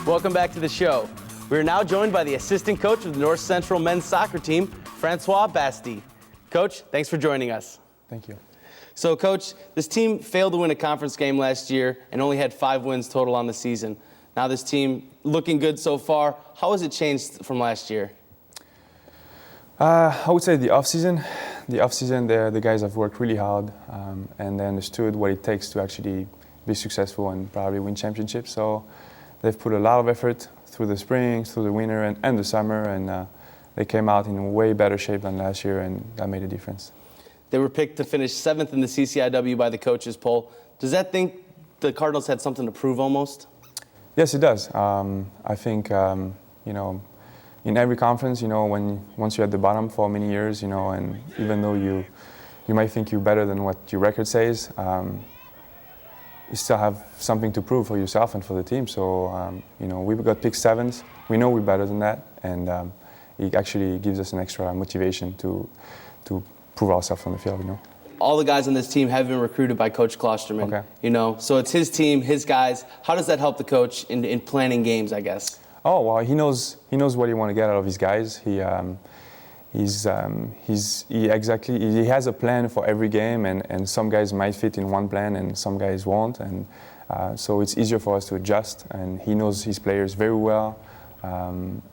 Welcome back to the show. We are now joined by the assistant coach of the North Central men's soccer team, Francois Basty. Coach, thanks for joining us. Thank you. So, Coach, this team failed to win a conference game last year and only had 5 wins total on the season. Now this team looking good so far. How has it changed from last year? I would say the off-season. The guys have worked really hard and they understood what it takes to actually be successful and probably win championships. So they've put a lot of effort through the spring, through the winter and the summer, and they came out in way better shape than last year, and that made a difference. They were picked to finish 7th in the CCIW by the coaches poll. Does that think the Cardinals had something to prove almost? Yes, it does. I think, in every conference, once you're at the bottom for many years, and even though you might think you're better than what your record says, you still have something to prove for yourself and for the team. So, we got picked 7th. We know we're better than that, and it actually gives us an extra motivation to prove ourselves on the field. All the guys on this team have been recruited by Coach Klosterman. Okay. So it's his team, his guys. How does that help the coach in planning games, I guess? Oh, well, he knows what he want to get out of his guys. He has a plan for every game, and some guys might fit in one plan and some guys won't, and so it's easier for us to adjust. And he knows his players very well.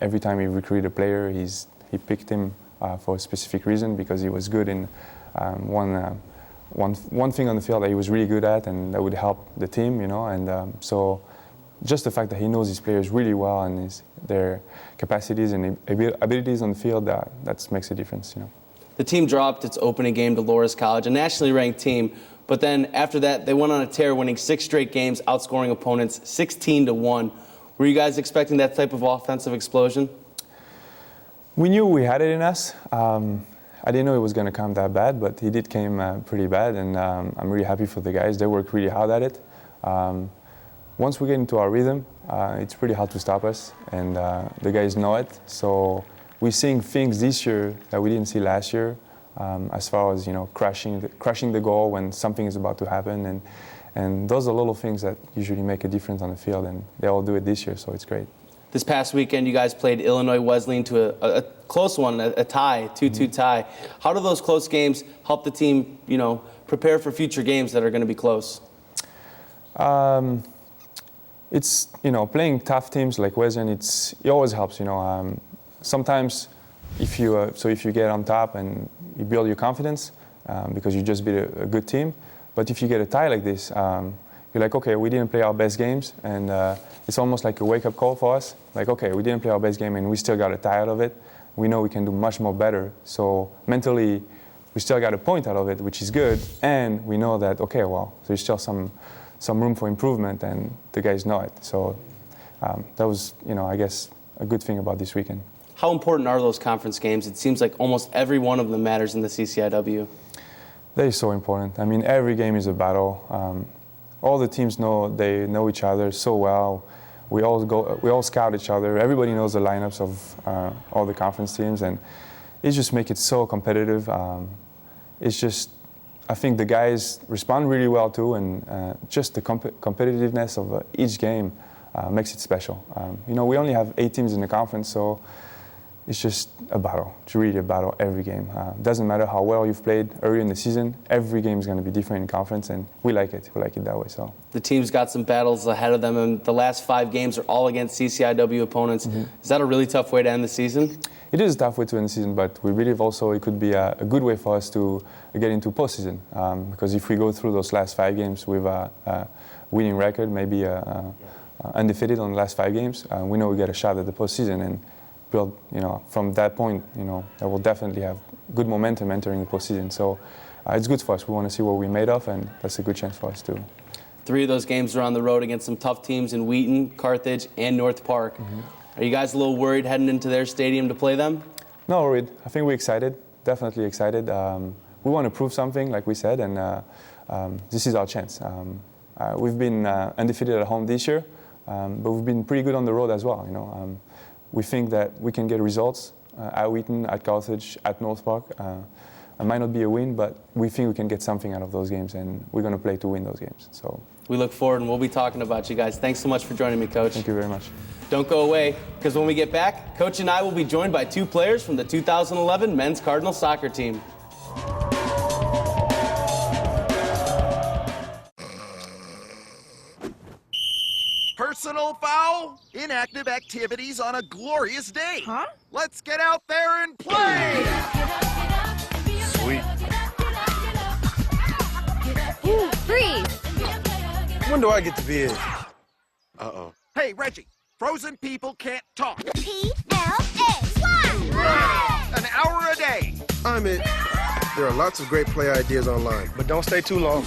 Every time he recruited a player, he picked him for a specific reason, because he was good in one thing on the field that he was really good at, and that would help the team, and so just the fact that he knows his players really well and their capacities and abilities on the field, that makes a difference. The team dropped its opening game to Loras College, a nationally ranked team, but then after that they went on a tear, winning 6 straight games, outscoring opponents 16-1. Were you guys expecting that type of offensive explosion? We knew we had it in us. I didn't know it was going to come that bad, but it did came pretty bad, and I'm really happy for the guys. They worked really hard at it. Once we get into our rhythm, it's pretty hard to stop us, and the guys know it. So we're seeing things this year that we didn't see last year, as far as crashing the goal when something is about to happen, and those are little things that usually make a difference on the field, and they all do it this year, so it's great. This past weekend, you guys played Illinois Wesleyan to a close one, a tie, 2-2 tie. How do those close games help the team, prepare for future games that are going to be close? It's playing tough teams like Wesleyan. It always helps. Sometimes if you get on top and you build your confidence because you just beat a good team, but if you get a tie like this, you're like, okay, we didn't play our best games, and it's almost like a wake-up call for us. Like, okay, we didn't play our best game, and we still got a tie out of it. We know we can do much more better. So mentally, we still got a point out of it, which is good, and we know that, okay, well, there's still some room for improvement, and the guys know it. So that was, I guess, a good thing about this weekend. How important are those conference games? It seems like almost every one of them matters in the CCIW. They're so important. I mean, every game is a battle. All the teams they know each other so well. We all scout each other. Everybody knows the lineups of all the conference teams, and it just makes it so competitive. I think the guys respond really well too, and just the competitiveness of each game makes it special. We only have 8 teams in the conference, so it's just a battle. It's really a battle every game. Doesn't matter how well you've played early in the season. Every game is going to be different in conference, and we like it. We like it that way. So the team's got some battles ahead of them, and the last 5 games are all against CCIW opponents. Mm-hmm. Is that a really tough way to end the season? It is a tough way to end the season, but we believe also it could be a good way for us to get into postseason. Because if we go through those last 5 games with a winning record, maybe undefeated on the last 5 games, we know we get a shot at the postseason, and build, from that point, that will definitely have good momentum entering the postseason. So it's good for us. We want to see what we're made of, and that's a good chance for us too. 3 of those games are on the road against some tough teams in Wheaton, Carthage, and North Park. Mm-hmm. Are you guys a little worried heading into their stadium to play them? No, worried. I think we're excited. Definitely excited. We want to prove something, like we said, and this is our chance. We've been undefeated at home this year, but we've been pretty good on the road as well. We think that we can get results at Wheaton, at Carthage, at North Park. It might not be a win, but we think we can get something out of those games, and we're going to play to win those games. So we look forward, and we'll be talking about you guys. Thanks so much for joining me, Coach. Thank you very much. Don't go away, because when we get back, Coach and I will be joined by two players from the 2011 men's Cardinal soccer team. Personal foul? Inactive activities on a glorious day. Huh? Let's get out there and play! Sweet. Ooh, freeze! When do I get to be in? Uh-oh. Hey, Reggie, frozen people can't talk. P-L-A. Fly! An hour a day. I'm in. There are lots of great play ideas online, but don't stay too long.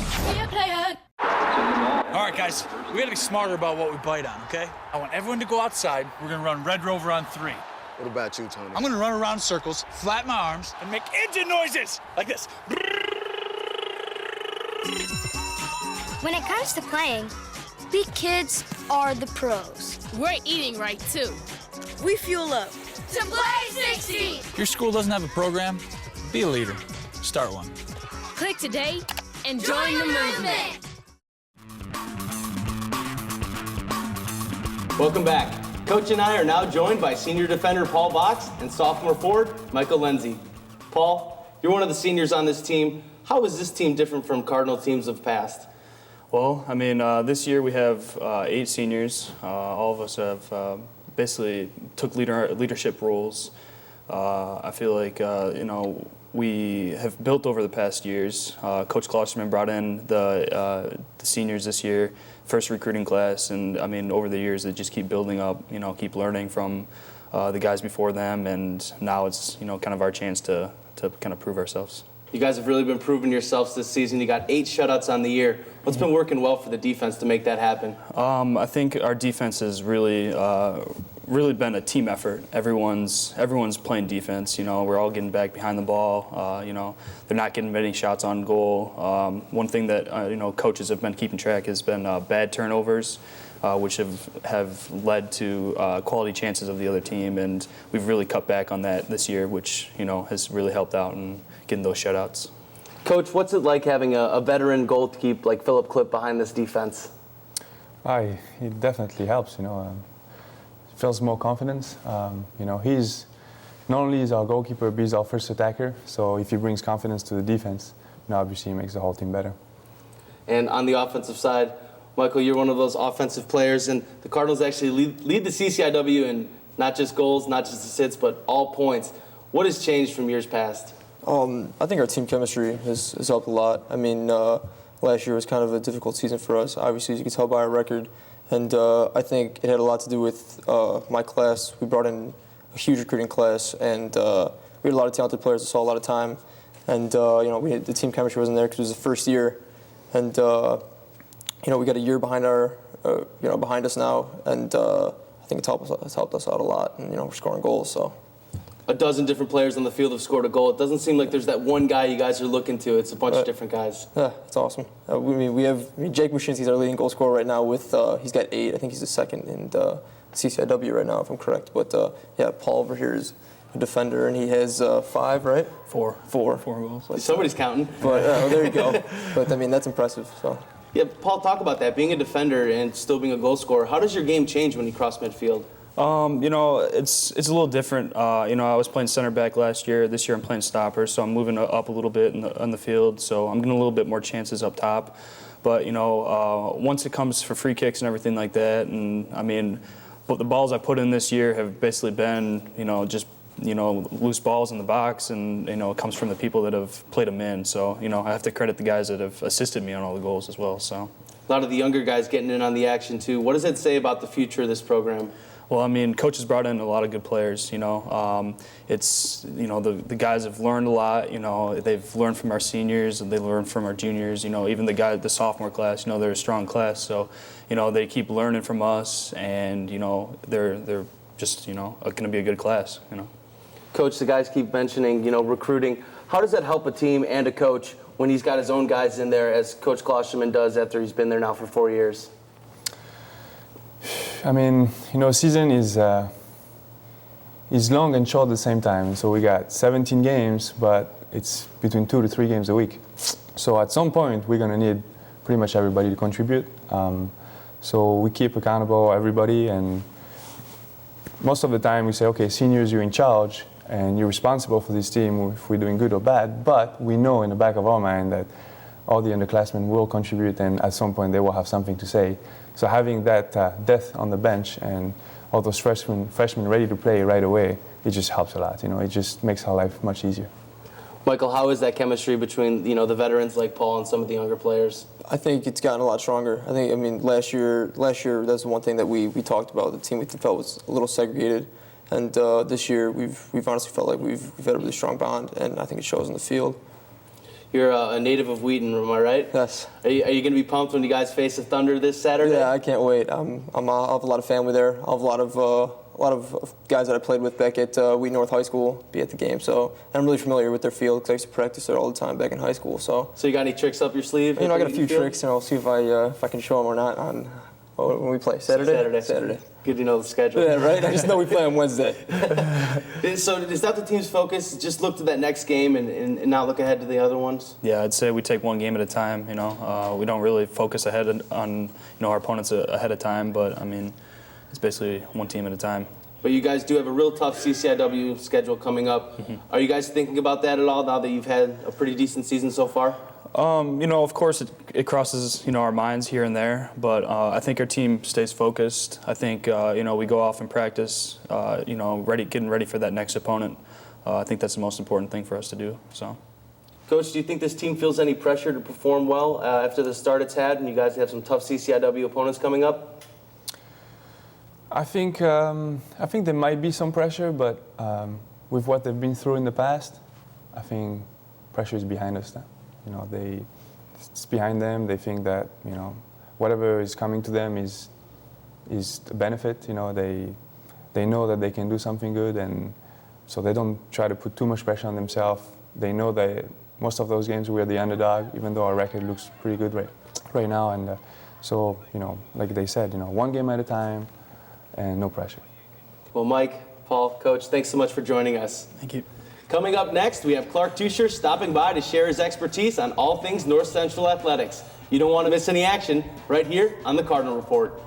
All right, guys, we gotta be smarter about what we bite on, okay? I want everyone to go outside. We're gonna run Red Rover on 3. What about you, Tony? I'm gonna run around in circles, flatten my arms, and make engine noises like this. When it comes to playing, we kids are the pros. We're eating right, too. We fuel up. To play 60! If your school doesn't have a program, be a leader. Start one. Click today and join the movement. Welcome back. Coach and I are now joined by senior defender Paul Box and sophomore forward Michael Lenzi. Paul, you're one of the seniors on this team. How is this team different from Cardinal teams of past? Well, I mean, this year we have 8 seniors. All of us have basically took leadership roles. I feel like, we have built over the past years. Coach Klosterman brought in the seniors this year, first recruiting class, and I mean, over the years they just keep building up, keep learning from the guys before them, and now it's, kind of our chance to kind of prove ourselves. You guys have really been proving yourselves this season. You got 8 shutouts on the year. What's been working well for the defense to make that happen? I think our defense has really been a team effort. Everyone's playing defense. We're all getting back behind the ball. They're not getting many shots on goal. One thing that coaches have been keeping track has been bad turnovers, which have led to quality chances of the other team, and we've really cut back on that this year, which has really helped out in getting those shutouts. Coach, what's it like having a veteran goalkeeper like Philip Klipp behind this defense? It definitely helps. Feels more confidence. He's not only is our goalkeeper, but he's our first attacker. So if he brings confidence to the defense, obviously he makes the whole team better. And on the offensive side, Michael, you're one of those offensive players, and the Cardinals actually lead the CCIW in not just goals, not just assists, but all points. What has changed from years past? I think our team chemistry has helped a lot. I mean, last year was kind of a difficult season for us, obviously, as you can tell by our record. And I think it had a lot to do with my class. We brought in a huge recruiting class, and we had a lot of talented players that saw a lot of time. And, the team chemistry wasn't there because it was the first year. And, we got a year behind behind us now. And I think it's helped us out a lot. And, we're scoring goals, so. A dozen different players on the field have scored a goal. It doesn't seem like there's that one guy you guys are looking to. It's a bunch of different guys. Yeah, it's awesome. We have Jake Mushinski's our leading goal scorer right now with he's got 8. I think he's the second in the CCIW right now, if I'm correct. But Paul over here is a defender, and he has 5, right? 4 goals. Somebody's counting. But there you go. But I mean, that's impressive. So. Yeah, Paul, talk about that. Being a defender and still being a goal scorer. How does your game change when you cross midfield? It's a little different. I was playing center back last year. This year I'm playing stopper, so I'm moving up a little bit on the field. So I'm getting a little bit more chances up top. But once it comes for free kicks and everything like that, and I mean, but the balls I put in this year have basically been just loose balls in the box, and it comes from the people that have played them in. So I have to credit the guys that have assisted me on all the goals as well. So a lot of the younger guys getting in on the action too. What does that say about the future of this program? Well, I mean, coach has brought in a lot of good players. It's the guys have learned a lot. They've learned from our seniors, and they learned from our juniors. Even the sophomore class. They're a strong class, so they keep learning from us, and they're just going to be a good class. Coach, the guys keep mentioning recruiting. How does that help a team and a coach when he's got his own guys in there, as Coach Klosterman does after he's been there now for 4 years? I mean, season is long and short at the same time. So we got 17 games, but it's between 2 to 3 games a week. So at some point, we're going to need pretty much everybody to contribute. So we keep accountable everybody, and most of the time we say, okay, seniors, you're in charge and you're responsible for this team if we're doing good or bad, but we know in the back of our mind that all the underclassmen will contribute and at some point they will have something to say. So having that depth on the bench and all those freshmen ready to play right away, it just helps a lot. It just makes our life much easier. Michael, how is that chemistry between the veterans like Paul and some of the younger players? I think it's gotten a lot stronger. I mean, last year that's the one thing that we talked about. The team we felt was a little segregated, and this year we've honestly felt like we've had a really strong bond, and I think it shows in the field. You're a native of Wheaton, am I right? Yes. Are you going to be pumped when you guys face the Thunder this Saturday? Yeah, I can't wait. I have a lot of family there. I have a lot of guys that I played with back at Wheaton North High School be at the game. So I'm really familiar with their field because I used to practice there all the time back in high school. So you got any tricks up your sleeve? I got a few tricks, and I'll see if I can show them or not on when we play Saturday. Good to know the schedule. Yeah, right. I just know we play on Wednesday. So is that the team's focus? Just look to that next game and not look ahead to the other ones? Yeah, I'd say we take one game at a time. We don't really focus ahead on our opponents ahead of time, but I mean, it's basically one team at a time. But you guys do have a real tough CCIW schedule coming up. Mm-hmm. Are you guys thinking about that at all now that you've had a pretty decent season so far? Of course it crosses, our minds here and there, but I think our team stays focused. I think, we go off and practice, getting ready for that next opponent. I think that's the most important thing for us to do. So, Coach, do you think this team feels any pressure to perform well after the start it's had, and you guys have some tough CCIW opponents coming up? I think there might be some pressure, but with what they've been through in the past, I think pressure is behind us now. It's behind them. They think that whatever is coming to them is a benefit. They know that they can do something good, and so they don't try to put too much pressure on themselves. They know that most of those games we're the underdog, even though our record looks pretty good right now. And so like they said, one game at a time, and no pressure. Well, Mike, Paul, Coach, thanks so much for joining us. Thank you. Coming up next, we have Clark Tuscher stopping by to share his expertise on all things North Central athletics. You don't want to miss any action right here on the Cardinal Report.